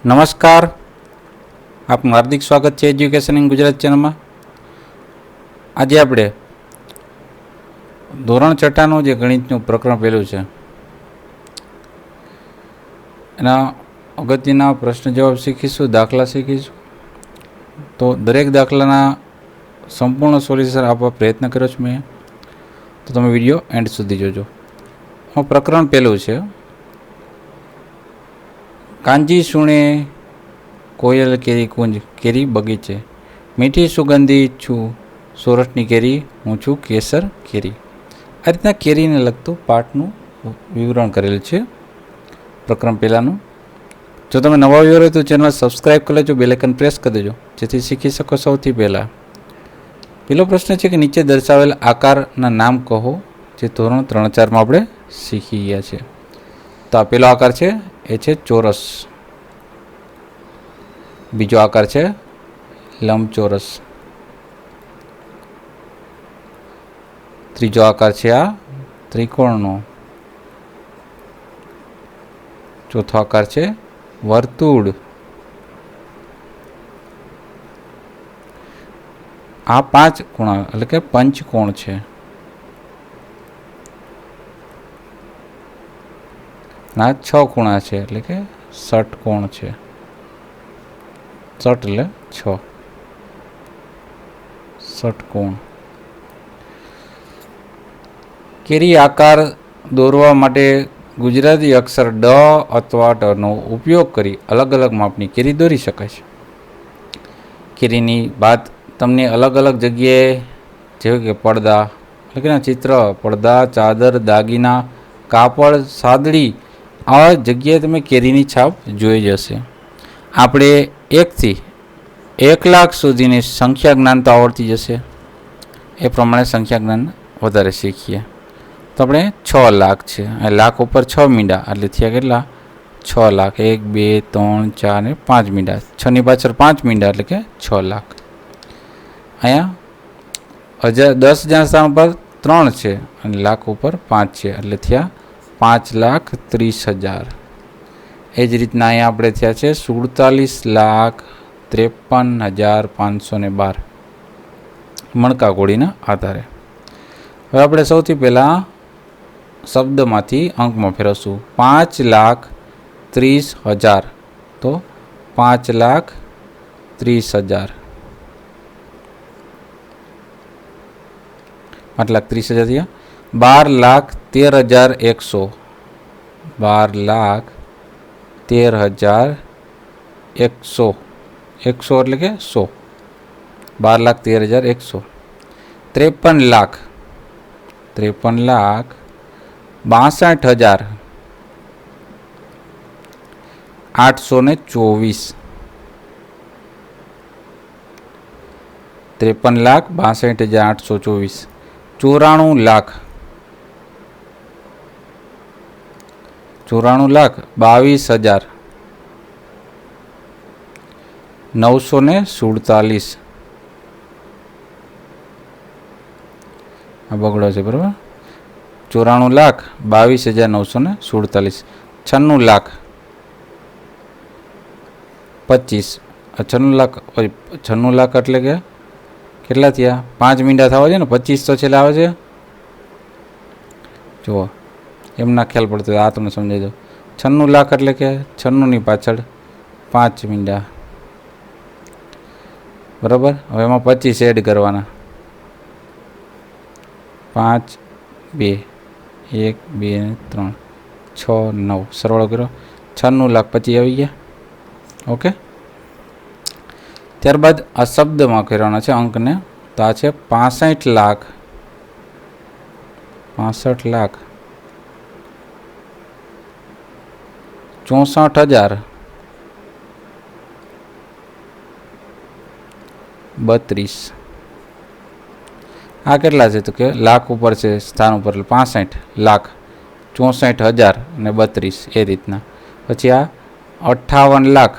નમસ્કાર, આપનું હાર્દિક સ્વાગત છે એજ્યુકેશન ઇન ગુજરાત ચેનલમાં. આજે આપણે ધોરણ છઠ્ઠાનું જે ગણિતનું પ્રકરણ પહેલું છે એના અગત્યના પ્રશ્ન જવાબ શીખીશું, દાખલા શીખીશું. તો દરેક દાખલાના સંપૂર્ણ સોલ્યુશન આપવા પ્રયત્ન કર્યો છું મેં, તો તમે વિડીયો એન્ડ સુધી જોજો. પ્રકરણ પહેલું છે, કાંજી સુણે કોયલ કેરી કુંજ કેરી બગીચે, મીઠી સુગંધી છું સોરઠની કેરી, હું છું કેસર કેરી. આ રીતના કેરીને લગતું પાઠનું વિવરણ કરેલું છે પ્રકરણ પહેલાંનું. જો તમે નવા વ્યૂઅર હોય તો ચેનલ સબસ્ક્રાઈબ કરી લેજો, બેલ આઇકન પ્રેસ કરી દેજો જેથી શીખી શકો સૌથી પહેલાં. પહેલો પ્રશ્ન છે કે નીચે દર્શાવેલ આકારના નામ કહો જે ધોરણ 3-4માં આપણે શીખી ગયા છે. તો આ પહેલો આકાર છે એ છે ચોરસ. બીજો આકાર છે લંબચોરસ. ત્રીજો આકાર છે આ ત્રિકોણનો. ચોથો આકાર છે વર્તુળ. આ 5 ખૂણા એટલે કે પંચકોણ છે. આ 6 ખૂણા છે એટલે કે ષટકોણ છે. ષટ એટલે 6, ષટકોણ. કેરી આકાર દોરવા માટે ગુજરાતી અક્ષર ડ અથવા ટ નો ઉપયોગ કરી અલગ અલગ માપની કેરી દોરી શકાય છે. કેરીની વાત તમને અલગ અલગ જગ્યાએ જેવું કે પડદા એટલે કે ચિત્ર, પડદા, ચાદર, દાગીના, કાપડ, સાદડી, આવા જગ્યાએ તમે કેરીની છાપ જોઈ જશે. આપણે 1 થી 1 લાખ સુધીની સંખ્યા જ્ઞાન તો આવડતી જશે, એ પ્રમાણે સંખ્યા જ્ઞાન વધારે શીખીએ. તો આપણે 6 લાખ છે, લાખ ઉપર 6 મીંડા એટલે થયા કેટલા? 6 લાખ. 1, 2, 3, 4 ને 5 મીંડા, 6 ની પાછળ 5 મીંડા એટલે કે 6 લાખ. અહીંયા 10,000 સ્થાન ઉપર 3 છે અને લાખ ઉપર 5 છે એટલે થયા 5,30,000. એ જ રીતના અહીંયા આપણે થયા છે 47,53,512 મણકા કોડીના આધારે. હવે આપણે સૌથી પહેલાં શબ્દમાંથી અંકમાં ફેરવશું. 5,30,000 તો 5,30,000. 5,30,000 થયા. 12,13,100. 12,13,100. 100 એટલે કે 100. 12,13,100. 53 લાખ. 53,62,824. 53,62,824. 94 લાખ. 22,000. 947. આ બગડો છે બરાબર. 94,22,947. 96 લાખ. 25. 96 લાખ. 96 લાખ એટલે કે કેટલા થયા? 5 મીંડા થવા છે ને, 25 તો છેલ્લે આવે છે. જુઓ, એમના ખ્યાલ પડતો આ તમને સમજાવી દઉં. 96 લાખ એટલે કે 96 ની પાછળ 5 મીંડા બરાબર. હવે એમાં 25 એડ કરવાના. 5, 2, 1, 2, 3, 6, 9 સરવાળો કર્યો 96,25,000 આવી ગયા. ઓકે. ત્યારબાદ આ શબ્દમાં કરવાના છે અંકને. તો આ છે 65 લાખ. 65 લાખ. 64,000. 32. આ કેટલા છે તો કે લાખ ઉપર છે સ્થાન ઉપર એટલે 65 લાખ, 64,000 અને 32 એ રીતના. પછી આ 58 લાખ.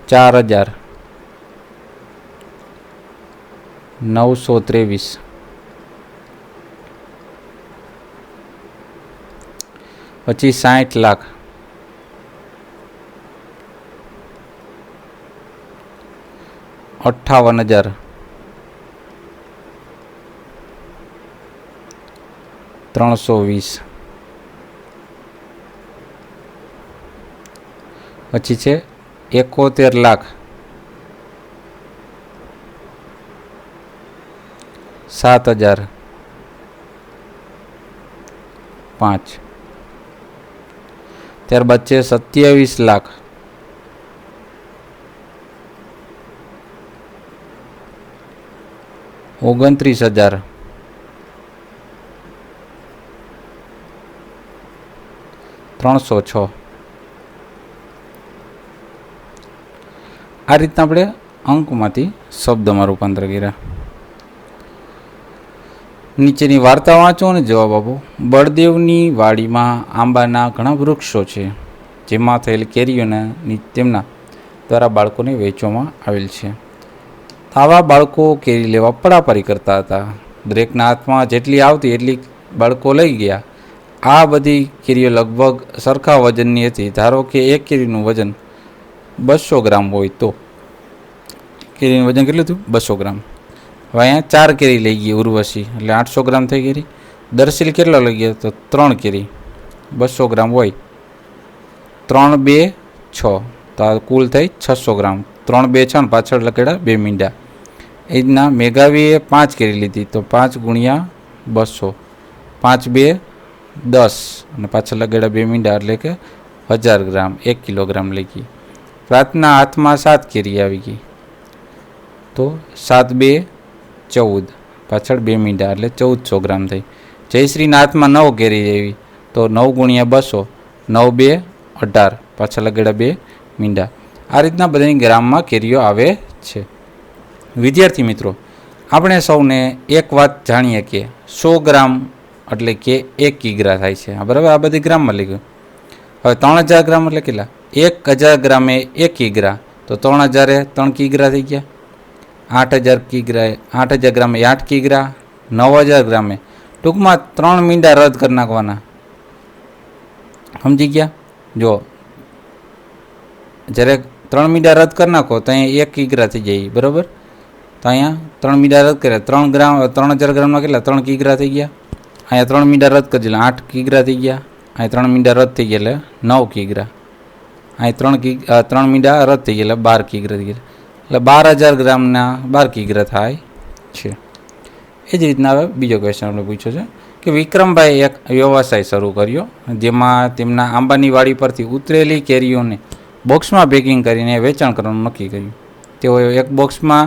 4,000. 923. પછી 60 લાખ, 58,000, 320, પછી છે 71 લાખ, 7,000, 5. ત્યારબાદ છે 27 લાખ, 29,000, 306. આ રીતના આપણે અંકમાંથી શબ્દમાં રૂપાંતર કર્યા. નીચેની વાર્તા વાંચો અને જવાબ આપો. બળદેવની વાડીમાં આંબાના ઘણા વૃક્ષો છે, જેમાં થયેલ કેરીઓને તેમના દ્વારા બાળકોને વેચવામાં આવેલ છે. આવા બાળકો કેરી લેવા પડાપડી કરતા હતા. દરેકના હાથમાં જેટલી આવતી એટલી બાળકો લઈ ગયા. આ બધી કેરીઓ લગભગ સરખા વજનની હતી. ધારો કે એક કેરીનું વજન 200 ગ્રામ હોય તો કેરીનું વજન કેટલું થયું? 200 ગ્રામ. હવે અહીંયા 4 કેરી લઈ ગઈ ઉર્વશી, એટલે 800 ગ્રામ થઈ ગઈ. દર્શીલ કેટલો લઈ ગયો? તો 3 કેરી 200 ગ્રામ હોય. 3, 2, 6, તો આ કુલ થઈ 600 ગ્રામ. 3, 2, 6 પાછળ લખેડા 2 મીંડા. એ રીતના મેઘાવીએ 5 કેરી લીધી, તો 5 ગુણ્યા 200, 5, 2, 10 અને પાછળ લગેડા 2 મીંડા, એટલે કે 1000 ગ્રામ, 1 કિલોગ્રામ લઈ ગઈ. પ્રાર્થના હાથમાં 7 કેરી આવી ગઈ, તો 7, 2, 14 પાછળ 2 મીંડા, એટલે 1400 ગ્રામ થઈ. જયશ્રીના હાથમાં 9 કેરી આવી, તો 9 ગુણ્યા 200, 9, 2, 18 પાછળ લગેડા 2 મીંડા. આ રીતના બધાની ગ્રામમાં કેરીઓ આવે છે. વિદ્યાર્થી મિત્રો, આપણે સૌને એક વાત જાણીએ કે 100 ગ્રામ એટલે કે 1 કિગ્રા થાય છે. બરાબર, આ બધી ગ્રામમાં લઈ ગયું. હવે 3000 ગ્રામ એટલે કેટલા? 1000 ગ્રામે 1 કિગ્રા, તો 3000 એ 3 કિગ્રા થઈ ગયા. 8000 કિગ્રા, 8000 ગ્રામે 8 કિગ્રા, 9000 ગ્રામે, ટૂંકમાં 3 મીંડા રદ કરી નાખવાના. સમજી ગયા? જો જ્યારે 3 મીંડા રદ કરી નાખો તો અહીંયા 1 કિગ્રા થઈ જાય. બરાબર, તો અહીંયા 3 મીંડા રદ કર્યા, 3 ગ્રામ, 3000 ગ્રામમાં કેટલા? 3 કિગ્રા થઈ ગયા. અહીંયા 3 મીંડા રદ કરી એટલે 8 કિગ્રા થઈ ગયા. અહીં 3 મીંડા રદ થઈ ગયા એટલે 9 કિગ્રા. અહીં 3 મીંડા રદ થઈ ગયા એટલે 12 કિગ્રા થઈ ગયા. એટલે 12000 ગ્રામના 12 કિગ્રા થાય છે. એ જ રીતના હવે બીજો ક્વેશ્ચન આપણે પૂછ્યો છે કે વિક્રમભાઈ એક વ્યવસાય શરૂ કર્યો, જેમાં તેમના આંબાની વાડી પરથી ઉતરેલી કેરીઓને બોક્સમાં પેકિંગ કરીને વેચાણ કરવાનું નક્કી કર્યું. તેઓએ એક બોક્સમાં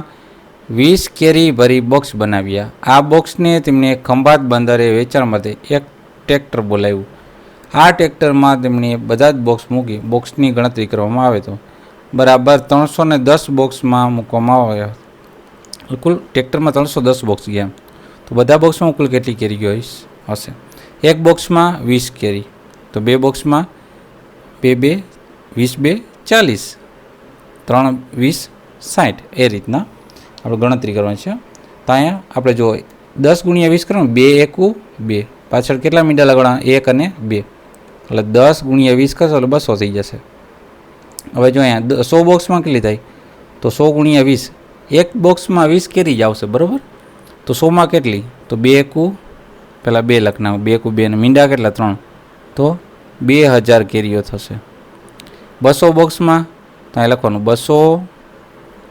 20 કેરી ભરી બોક્સ બનાવ્યા. આ બોક્સને તેમણે ખંભાત બંદરે વેચાણ માટે એક ટ્રેક્ટર બોલાવ્યું. આ ટ્રેક્ટરમાં તેમણે બધા જ બોક્સ મૂકી બોક્સની ગણતરી કરવામાં આવે તો બરાબર 310 બોક્સમાં મૂકવામાં આવ્યા. કુલ ટ્રેક્ટરમાં 310 બોક્સ ગયા, તો બધા બોક્સમાં કુલ કેટલી કેરીઓ હશે? એક બોક્સમાં 20 કેરી, તો 2 બોક્સમાં 2, 20, 40, 3, 20, 60. એ રીતના આપણે ગણતરી કરવાની છે. તો અહીંયા આપણે જો 10 ગુણ્યા 20 કરવાનું, 2 એકુ 2, પાછળ કેટલા મીંડા લગાડવાના? 1 અને 2, એટલે 10 ગુણ્યા 20 કરશો એટલે 200 થઈ જશે. હવે જો અહીંયા 100 બોક્સમાં કેટલી થાય? તો 100 ગુણ્યા 20, એક બોક્સમાં 20 કેરી જ આવશે. બરાબર, તો 100માં કેટલી? તો 2 એકુ, પહેલાં 2 લખના, 2 એકુ 2 અને મીંડા કેટલા? 3, તો 2000 કેરીઓ થશે. 200 બોક્સમાં તો અહીં લખવાનું 200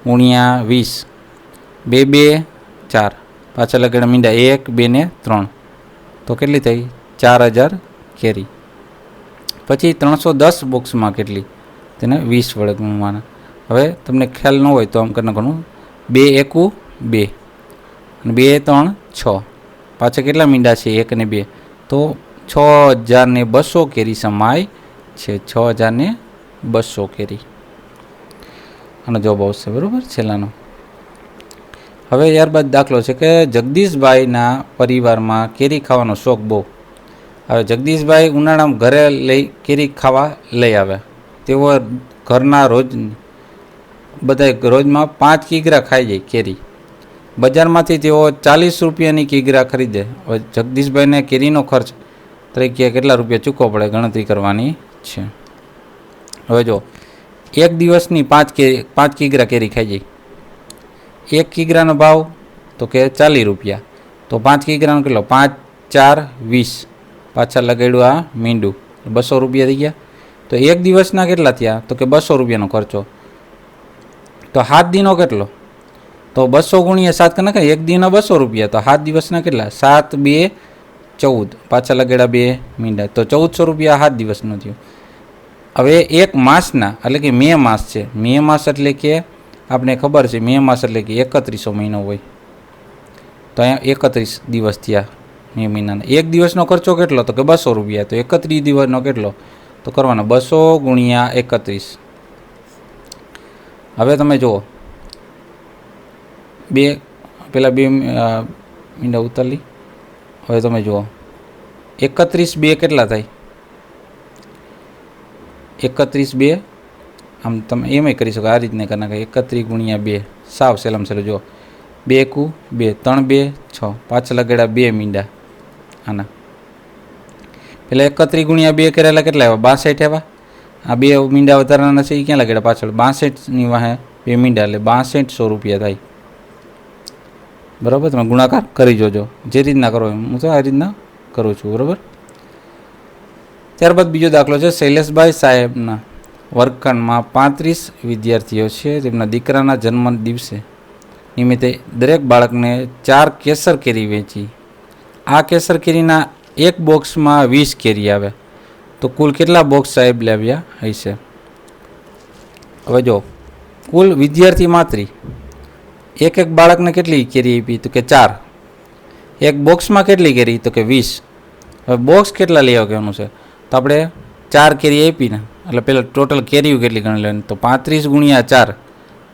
ગુણ્યા 20, 2, 2, 4 પાછળ લખેલા મીંડા 1, 2 ને 3, તો કેટલી થઈ? 4000 કેરી. પછી 310 બોક્સમાં કેટલી? તેને 20 વડે ગુણવાના. હવે તમને ખ્યાલ ન હોય તો આમ કરી નાખવાનું, 2 એકુ 2 અને 2, 3, 6 પાછળ કેટલા મીંડા છે? 1 અને 2, તો 6200 કેરી સમાય છે. 6200 કેરી આનો જવાબ આવશે. બરાબર, છેલ્લાનો. હવે ત્યારબાદ દાખલો છે કે જગદીશભાઈના પરિવારમાં કેરી ખાવાનો શોખ બહુ. હવે જગદીશભાઈ ઉનાળામાં ઘરે કેરી ખાવા લઈ આવ્યા. તેઓ ઘરના રોજમાં 5 કિગ્રા ખાઈ જાય કેરી. બજારમાંથી તેઓ 40 રૂપિયાની કિગ્રા ખરીદે. હવે જગદીશભાઈને કેરીનો ખર્ચ તરીકે કેટલા રૂપિયા ચૂકવવા પડે ગણતરી કરવાની છે. હવે જો એક દિવસની 5 કિગ્રા કેરી ખાઈ જાય, 1 કિગ્રાનો ભાવ તો કે 40 રૂપિયા, તો 5 કિગ્રાનો કેટલો 5 4 20, પાછા લગાડ્યું આ મીંડું 200 રૂપિયા થઈ ગયા. તો એક દિવસના કેટલા થયા તો કે 200 રૂપિયાનો ખર્ચો. તો 7 દિનો કેટલો તો 200 ગુણ્યા 7 કરી નાખે, એક દિનના 200 રૂપિયા, તો 7 દિવસના કેટલા 7 2 14, પાછા લગાડ્યા 2 મીંડા, તો 1400 રૂપિયા 7 દિવસનો થયો. હવે એક માસના એટલે કે મે માસ છે, મે માસ એટલે કે આપણે ખબર છે મે માસ એટલે કે 3100 મહિનો હોય, તો અહીંયા 31 દિવસ થયા મે મહિનાના. એક દિવસનો ખર્ચો કેટલો તો કે 200 રૂપિયા, તો 31 દિવસનો કેટલો તો કરવાનો 200 ગુણ્યા 31. હવે તમે જુઓ પેલા બે મીંડા ઉતારી. હવે તમે જુઓ 31 2 કેટલા થાય, 31 2 આમ તમે એમ કરી શકો, આ રીતને કરી નાખે 31 ગુણ્યા 2, સાવ સહેલામ સહેલું જુઓ 2 કુ 2 3 2 6, પાછળ લગાડ્યા 2 મીંડા આના. પેલા 31 ગુણ્યા 2 કરેલા કેટલા આવ્યા 62 આવ્યા. આ 2 મીંડા વધારાના છે એ ક્યાં લગાડ્યા પાછળ 62ની વાહે 2 મીંડા એટલે 6200 રૂપિયા થાય. બરાબર, તમે ગુણાકાર કરી જોજો જે રીતના કરો એમ, હું તો આ રીતના કરું છું. બરાબર. ત્યારબાદ બીજો દાખલો છે, શૈલેષભાઈ સાહેબના વર્ગખંડમાં 35 વિદ્યાર્થીઓ છે. તેમના દીકરાના જન્મ દિવસે નિમિત્તે દરેક બાળકને 4 કેસર કેરી વેચી. આ કેસર કેરીના એક બોક્સમાં 20 કેરી આવે, તો કુલ કેટલા બોક્સ સાહેબ લાવ્યા હશે? હવે જો કુલ વિદ્યાર્થી માત્ર એક બાળકને કેટલી કેરી આપી તો કે 4, એક બોક્સમાં કેટલી કેરી તો કે 20. હવે બોક્સ કેટલા લઈ આવવાનું છે તો આપણે 4 કેરી આપીને એટલે પહેલાં ટોટલ કેરીઓ કેટલી ગણી લેવાની, તો 35 ગુણ્યા 4,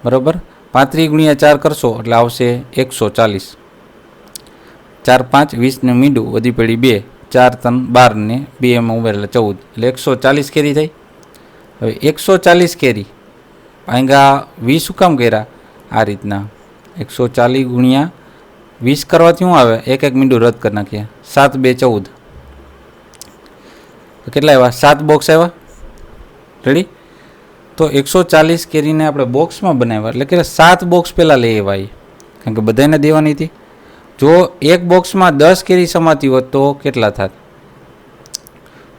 બરાબર 35 ગુણ્યા 4 કરશો એટલે આવશે 140. 4 5 20 ને મીંડું વધી પડી 2, 4 3 12 ને 2 એમાં ઉમેર એટલે 14, એટલે 140 કેરી થઈ. હવે 140 કેરી ભાંગા 20 શું કામ કર્યા આ રીતના 140 ગુણ્યા 20 કરવાથી શું આવે, એક મીંડું રદ કરી નાખીએ, 7 2 14, તો કેટલા આવ્યા 7 બોક્સ આવ્યા. રેડી. તો 140 કેરીને આપણે બોક્સમાં બનાવ્યા એટલે કે 7 બોક્સ પહેલાં લઈ આવ્યા, કારણ કે બધાને દેવાની હતી. જો એક બોક્સમાં 10 કેરી સમાતી હોત તો કેટલા થાત,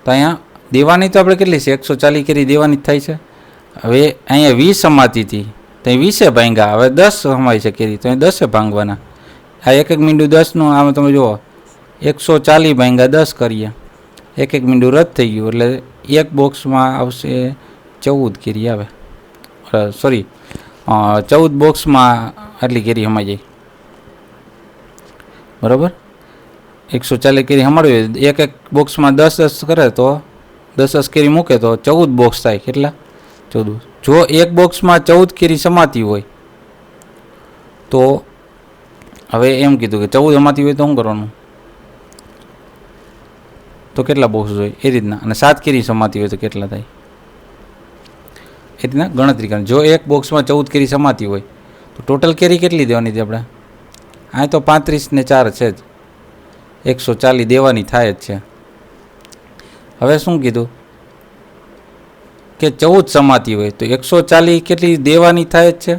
તો અહીંયા દેવાની તો આપણે કેટલી છે 140 કેરી દેવાની જ થાય છે. હવે અહીંયા 20 સમાતી હતી તો 20 ભાંગ્યા, હવે 10 સમાય છે કેરી તો અહીં 10 ભાંગવાના. આ એક મીંડું 10નું આમાં તમે જુઓ 140 ભાંગ્યા 10 કરીએ, એક મીંડું રદ થઈ ગયું એટલે એક બોક્સમાં આવશે 14 કેરી આવે. સોરી 14 બોક્સમાં આટલી કેરી સમાઈ જાય. બરાબર. 140 કેરી સમાડવી, એક બોક્સમાં 10 કરે તો 10 કેરી મૂકે તો 14 બોક્સ થાય. કેટલા 14. જો એક બોક્સમાં 14 કેરી સમાતી હોય તો હવે એમ કીધું કે 14 સમાતી હોય તો શું કરવાનું, તો કેટલા બોક્સ હોય એ રીતના, અને 7 કેરી સમાતી હોય તો કેટલા થાય એ રીતના ગણતરી કરવાની. જો એક બોક્સમાં 14 કેરી સમાતી હોય તો ટોટલ કેરી કેટલી દેવાની હતી આપણે, આ તો 35 ને 4 છે જ, 140 દેવાની થાય જ છે. હવે શું કીધું કે 14 સમાતી હોય તો 140 કેટલી દેવાની થાય જ છે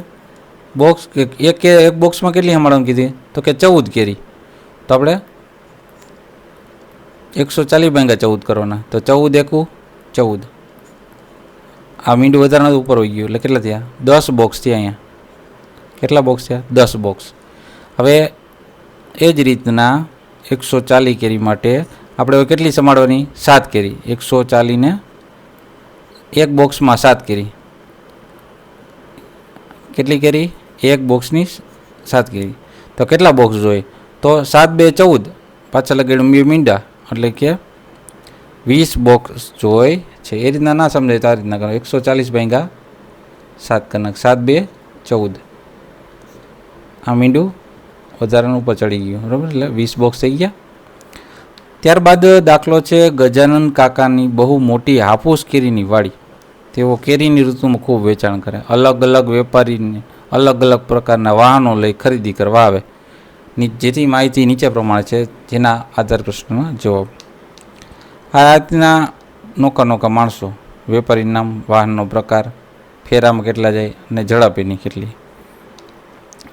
બોક્સ, એક બોક્સમાં કેટલી હમણાં કીધી તો કે 14 કેરી, તો આપણે 140 ભાંગ્યા 14 કરવાના, તો 14 એકુ 14. આ મીંડું વધારાનું ઉપર હોઈ ગયું એટલે કેટલા થયા 10 બોક્સ થયા. અહીંયા કેટલા બોક્સ થયા 10 બોક્સ. હવે એ જ રીતના 140 કેરી માટે આપણે કેટલી સમાડવાની 7 કેરી, 140 ને એક બોક્સમાં 7 કેરી, કેટલી કેરી એક બોક્સની 7 કેરી, તો કેટલા બોક્સ જોઈએ તો 7 2 14, પાછા લગાડ્યું 2 મીંડા એટલે કે 20 બોક્સ જોઈએ છે. એ રીતના ના સમજાય તો આ રીતના કરો, 140 ભાંગ્યા 7 કરી નાખ, 7 2 14. આ મીંડું વધારાનું ઉપર ચડી ગયું. બરાબર, એટલે 20 બોક્સ થઈ ગયા. ત્યારબાદ દાખલો છે ગજાનન કાકાની બહુ મોટી હાફૂસ કેરીની વાડી. તેઓ કેરીની ઋતુમાં ખૂબ વેચાણ કરે, અલગ અલગ વેપારીને અલગ અલગ પ્રકારના વાહનો લઈ ખરીદી કરવા આવે. જેથી માહિતી નીચે પ્રમાણે છે, જેના આધાર પ્રશ્નનો જવાબ. આ રીતના નોકા નોકા માણસો, વેપારી નામ, વાહનનો પ્રકાર, ફેરામાં કેટલા જાય અને ઝડપ એની કેટલી.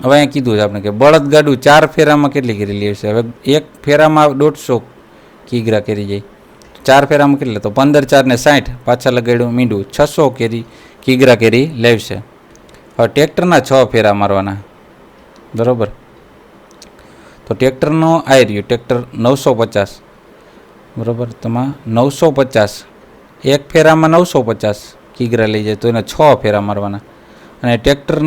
હવે અહીંયા કીધું છે આપણે કે બળદગાડું 4 ફેરામાં કેટલી કેરી લે છે. હવે એક ફેરામાં 150 કિગ્રા કેરી જાય, 4 ફેરામાં કેટલે, તો 15 4 ને 60, પાછા લગાડ્યું મીંડું, 600 કિગ્રા કેરી લેવશે. હવે ટ્રેક્ટરના 6 ફેરા મારવાના, બરાબર. તો ટ્રેક્ટરનો આવી રહ્યું, ટ્રેક્ટર 950, બરાબર. તમારે 950 એક ફેરામાં 950 કિગ્રા લઈ જાય, તો એને 6 ફેરા મારવાના. અને ટ્રેક્ટર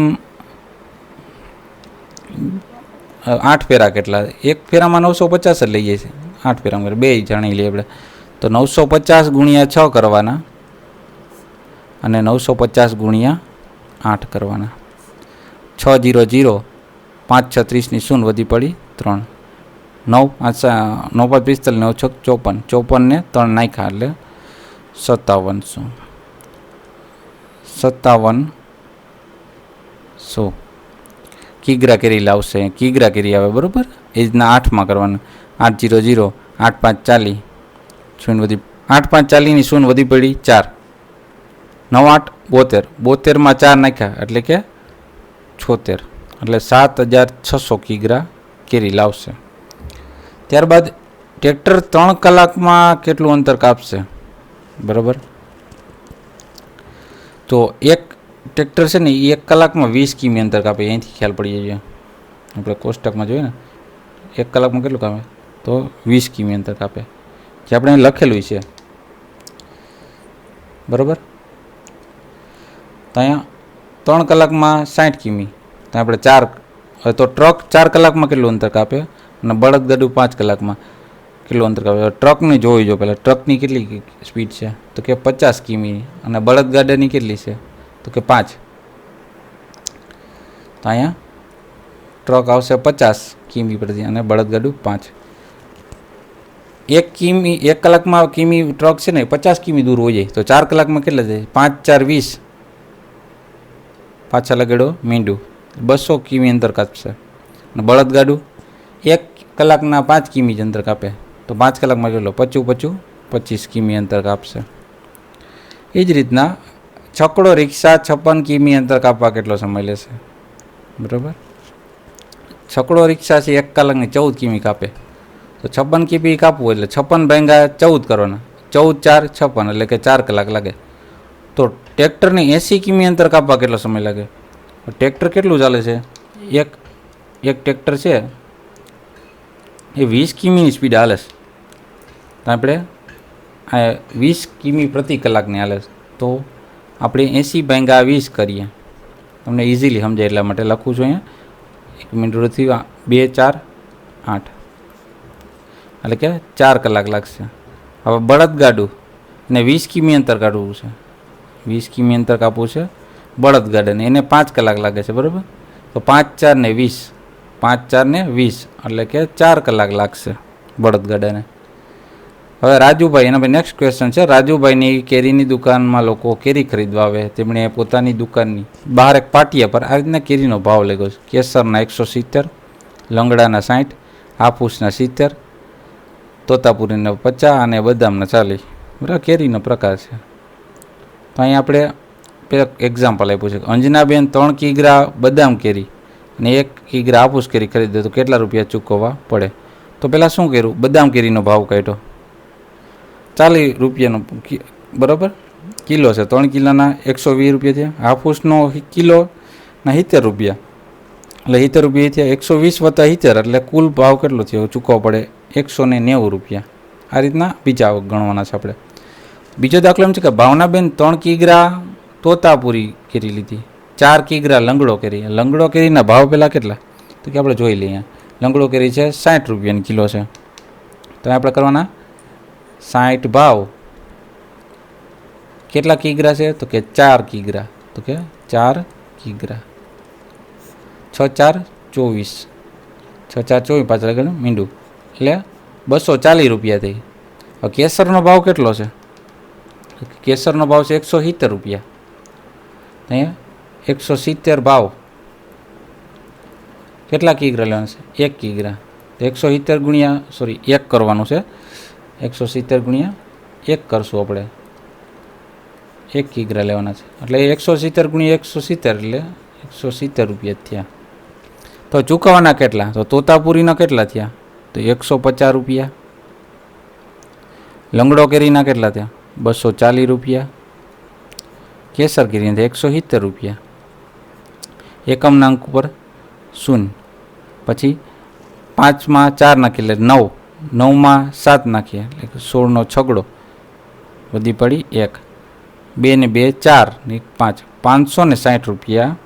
8 ફેરા કેટલા, એક ફેરામાં 950 જ લઈ જાય છે, 8 ફેરામાં બે જાણી લઈએ આપણે. તો 950 ગુણ્યા 6 કરવાના અને 950 ગુણ્યા 8 કરવાના. 6 0 0, 5 6 30 શૂન્ય વધી પડી 3, 9 5 9 5 45, 9 6 54, 54 ને 3 નાખ્યા એટલે 5700 કિગ્રા કેરી લાવશે. કિગ્રા કેરી આવે, બરાબર. એ રીતના 8માં કરવાનું. 8 0 0, 8 5 40, શૂન્ય વધી 8 5 40 શૂન્ય વધી પડી 4, 9 8 72, 72માં 4 નાખ્યા એટલે કે 76, એટલે 7600 કિગ્રા કેરી લાવશે. ત્યારબાદ ટ્રેક્ટર 3 કલાકમાં કેટલું અંતર કાપશે, બરાબર. તો એક ટ્રેક્ટર છે ને એ 1 કલાકમાં 20 કિમી અંતર કાપે. અહીંથી ખ્યાલ પડી જાય, આપણે કોષ્ટકમાં જોઈએ ને 1 કલાકમાં કેટલું કાપે, તો 20 કિમી અંતર કાપે, જે આપણે લખેલું છે, બરાબર. તો અહીંયા 3 કલાકમાં 60 કિમી, તો આપણે 4, તો ટ્રક 4 કલાકમાં કેટલું અંતર કાપે અને બળદગાડું 5 કલાકમાં કેટલું અંતર કાપે. ટ્રકની જોઈ જો પહેલાં, ટ્રકની કેટલી સ્પીડ છે, તો કે 50 કિમી, અને બળદગાડાની કેટલી છે, તો કે 5. તો અહીંયા ટ્રક આવશે 50 કિમી પ્રતિ અને બળદગાડું 5. 1 કલાકમાં કિમી ટ્રક છે ને 50 કિમી દૂર હોય જાય, તો 4 કલાકમાં કેટલા જાય, 5 4 20, પાછા લગાડો મીંડું, 200 કિમી અંતર કાપશે. અને બળદગાડું 1 કલાકના 5 કિમી અંતર કાપે, તો 5 કલાકમાં કેટલો, 25 કિમી અંતર કાપશે. એ જ રીતના છકડો રિક્ષા 56 કિમી અંતર કાપવા કેટલો સમય લેશે, બરાબર. છકડો રિક્ષા છે 1 કલાકની 14 કિમી કાપે, તો 56 કિમી કાપવું એટલે 56 ભાગ્યા 14 કરવાના, 14 4 56, એટલે કે 4 કલાક લાગે. તો ટ્રેક્ટરને 80 કિમી અંતર કાપવા કેટલો સમય લાગે. ટ્રેક્ટર કેટલું ચાલે છે, એક ટ્રેક્ટર છે એ 20 કિમીની સ્પીડ હાલે છે, તો આપણે 20 કિમી પ્રતિ કલાકની હાલે છે. તો આપણે 80 ભાગ્યા 20 કરીએ, તમને ઇઝીલી સમજાય એટલા માટે લખું છું અહીંયા. 1 મિનિટથી 2 4 8, એટલે કે 4 કલાક લાગશે. હવે બળદગાડું ને 20 કિમી અંતર કાઢવું છે, 20 કિમી અંતર કાપવું છે બળદગાડાને, એને 5 કલાક લાગે છે, બરાબર. તો 5 4 ને 20, 5 4 ને 20, એટલે કે 4 કલાક લાગશે બળદગાડાને. હવે રાજુભાઈ, એના ભાઈ નેક્સ્ટ ક્વેશ્ચન છે. રાજુભાઈની કેરીની દુકાનમાં લોકો કેરી ખરીદવા આવે. તેમણે પોતાની દુકાનની બહાર એક પાટિયા પર આ રીતના કેરીનો ભાવ લખ્યો છે. કેસરના 170, લંગડાના 60, હાફૂસના 70, તોતાપુરીના 50 અને બદામના 40, બરાબર. કેરીનો પ્રકાર છે. તો અહીં આપણે પેલા એક્ઝામ્પલ આપ્યું છે. અંજનાબેન 3 કિગ્રા બદામ કેરી અને 1 કિગ્રા હાફૂસ કેરી ખરીદે તો કેટલા રૂપિયા ચૂકવવા પડે. તો પહેલાં શું કર્યું, બદામ કેરીનો ભાવ કાઢ્યો 40 રૂપિયાનો, બરાબર. કિલો છે, 3 કિલોના 120 રૂપિયા થયા. હાફૂસનો કિલોના 70 રૂપિયા, એટલે 70 રૂપિયા થયા. 120 વત્તા 70, એટલે કુલ ભાવ કેટલો થયો ચૂકવવો પડે, 190 રૂપિયા. આ રીતના બીજા ગણવાના છે આપણે. બીજો દાખલો એમ છે કે ભાવનાબેન 3 કિગ્રા તોતાપુરી કેરી લીધી, 4 કિગ્રા લંગડો કેરી. લંગડો કેરીના ભાવ પહેલાં કેટલા, તો કે આપણે જોઈ લઈએ. લંગડો કેરી છે 60 રૂપિયાની કિલો છે, તો આપણે કરવાના 60 ભાવ કેટલા કિગ્રા છે, તો કે 4 કિગ્રા, તો કે 4 કિગ્રા. 6 4 24, 6 4 24, પાછળ આગળ મીંડું, એટલે 240 રૂપિયા થઈ. હવે કેસરનો ભાવ કેટલો છે, કેસરનો ભાવ છે 170 રૂપિયા. અહીંયા 170 ભાવ કેટલા કિગ્રા લેવાના છે, 1 કિગ્રા. તો 170 ગુણ્યા 1 કરવાનું છે, 170 ગુણ્યા 1 કરશું આપણે, 1 કિગ્રા લેવાના છે એટલે 170 ગુણ્યા 170 એટલે 170 રૂપિયા થયા. તો ચૂકવવાના કેટલા? તો તોતાપુરીના કેટલા થયા? તો 150 રૂપિયા. લંગડો કેરીના કેટલા થયા? 240 રૂપિયા. કેસર કેરીના 170 રૂપિયા. એકમના અંક ઉપર 0. પછી 5માં 4 નાખીએ એટલે 9, 9માં 7 નાખીએ એટલે 16નો છગડો, વધી પડી 1, 2 ને 2 4 ને 5, 560 રૂપિયા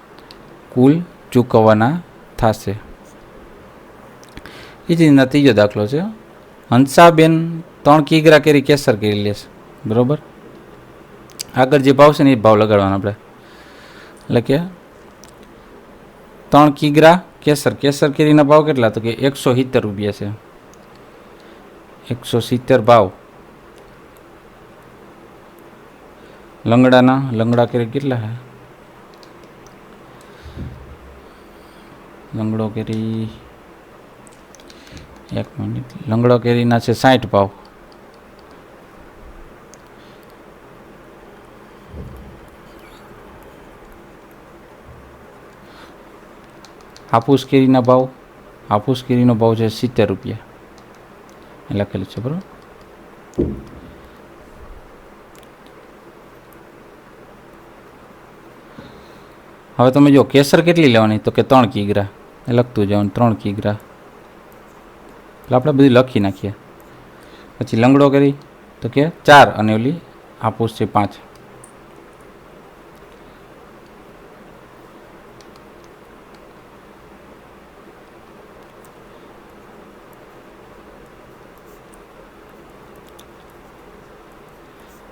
કુલ ચૂકવવાના થશે. એ જ રીતના ત્રીજો દાખલો છે. હંસાબેન 3 કિગ્રા કેરી કેસર કેરી લેશે, બરાબર. આગળ જે ભાવ છે ને એ ભાવ લગાડવાનો આપણે. એટલે કે 3 કિગ્રા કેસર કેરીના ભાવ કેટલા? તો કે 170 રૂપિયા છે. 170 ભાવ. લંગડા કેરી કેટલા છે? લંગડો કેરી, 1 મિનિટ, લંગડો કેરીના છે 60 ભાવ. હાફૂસ કેરીના ભાવ, હાફૂસ કેરીનો ભાવ છે 70 રૂપિયા લખેલું છે, બરાબર. હવે તમે જો કેસર કેટલી લેવાની? તો કે 3 કિગ્રા એ લખતું જવાનું, 3 કિગ્રા એટલે આપણે બધું લખી નાખીએ. પછી લંગડો કરી તો કે 4 અને ઓલી હાફૂસ છે 5.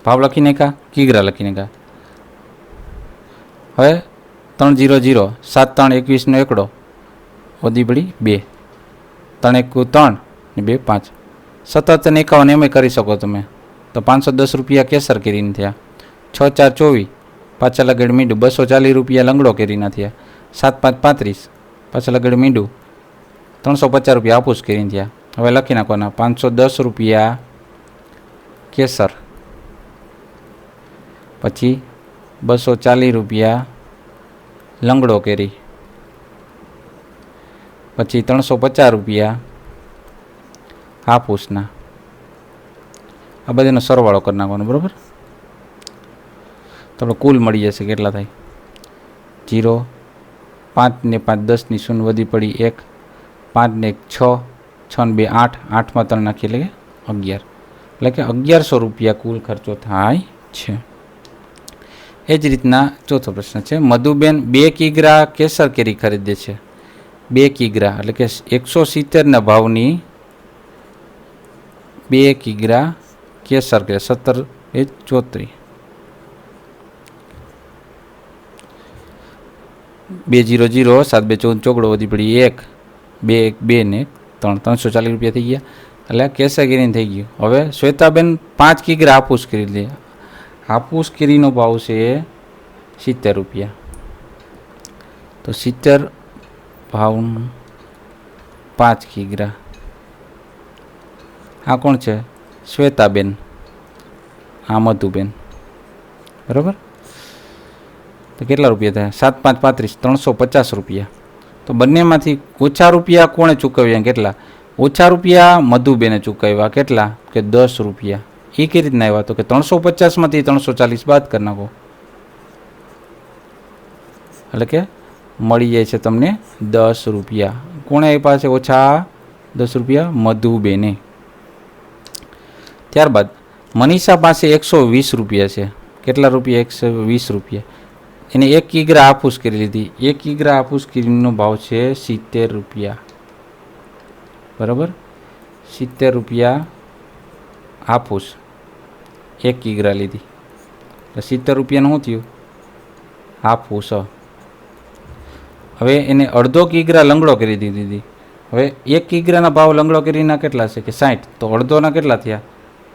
ભાવ લખી નાખ્યા, કિગ્રા લખી નાખ્યા. હવે 300, 7 3 21નો એકડો, વધી પડી 2, 3 1 3 ને 2 5, 17 ને 51 એમ કરી શકો તમે. તો 510 રૂપિયા કેસર કેરીના થયા. 6 4 24, પાછા લગડ મીંડું 240 રૂપિયા લંગડો કેરીના થયા. 7 5 35, પાછા લગડ મીંડું 350 રૂપિયા હાફૂસ કેરીના થયા. હવે લખી નાખવાના 510 રૂપિયા કેસર, પછી 240 રૂપિયા લંગડો કેરી, પછી 350 રૂપિયા હાફૂસના. આ બધાનો સરવાળો કરી નાખવાનો, બરાબર. તો આપણે કુલ મળી જશે કેટલા થાય? 0, 5 ને 5 10 ની 0 વધી પડી 1, 5 ને 1 6, 6 ને 2 8, 8માં 3 નાખીએ એટલે કે 11, એટલે કે 1100 રૂપિયા કુલ ખર્ચો થાય છે. એ જ રીતના ચોથો પ્રશ્ન છે. મધુબેન 2 કિગ્રા કેસર કેરી ખરીદે છે. 2 કિગ્રા એટલે કે 170ના ભાવની 2 કિગ્રા કેસર કેરી, 17 34, 200, 7 2 14 ચોકડો, વધી પડી 1, 2 1 2 ને 3, 340 રૂપિયા થઈ ગયા. એટલે કેસર કેરી થઈ ગયું. હવે શ્વેતાબેન 5 કિગ્રા હાફૂસ કેરી લે. હાફૂસ કેરીનો ભાવ છે 70 રૂપિયા. તો 70 ભાવ 5 કિગ્રા. આ કોણ છે? શ્વેતાબેન, આ મધુબેન, બરાબર. તો કેટલા રૂપિયા થયા? 7 5 35, 350 રૂપિયા. તો બંનેમાંથી ઓછા રૂપિયા કોણે ચૂકવ્યા? કેટલા ઓછા રૂપિયા? મધુબેને ચૂકવ્યા. કેટલા? કે 10 રૂપિયા. એ કઈ રીતના આવ્યા? તો કે 350માંથી 340 બાદ કરી નાખો એટલે કે મળી જાય છે તમને 10 રૂપિયા. કોણે આપ્યા છે ઓછા? 10 રૂપિયા મધુબેને. ત્યારબાદ મનીષા પાસે 120 રૂપિયા છે. કેટલા રૂપિયા? 120 રૂપિયા. એને 1 કિગ્રા હાફૂસ કરી લીધી. 1 કિગ્રા હાફૂસ કેરીનો ભાવ છે 70 રૂપિયા, બરાબર. 70 રૂપિયા હાફૂસ 1 કિગ્રા લીધી તો 70 રૂપિયાનું શું થયું? હાફૂસ. હવે એને અડધો કિગ્રા લંગડો કરી દીધી. હવે 1 કિગ્રાના ભાવ લંગડો કેરીના કેટલા છે? કે 60. તો અડધોના કેટલા થયા?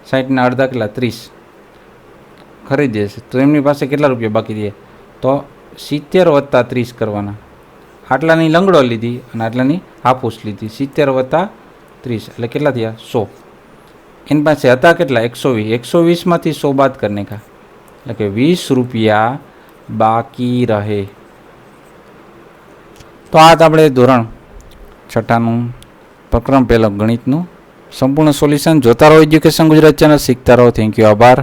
60ના અડધા કેટલા? 30 ખરીદે છે. તો એમની પાસે કેટલા રૂપિયા બાકી રહે? તો 70 વત્તા 30 કરવાના. આટલાની લંગડો લીધી અને આટલાની હાફૂસ લીધી. 70 વત્તા 30 એટલે કેટલા થયા? 100. એની પાસે હતા કેટલા? 120. 120માંથી 100 બાદ કરી નાખ્યા, એટલે કે 20 રૂપિયા બાકી રહે. તો આ આપણે ધોરણ 6નું પ્રકરણ પહેલું ગણિતનું સંપૂર્ણ સોલ્યુશન જોતા રહો એજ્યુકેશન ગુજરાત ચેનલ, શીખતા રહો. થેન્ક યુ, આભાર.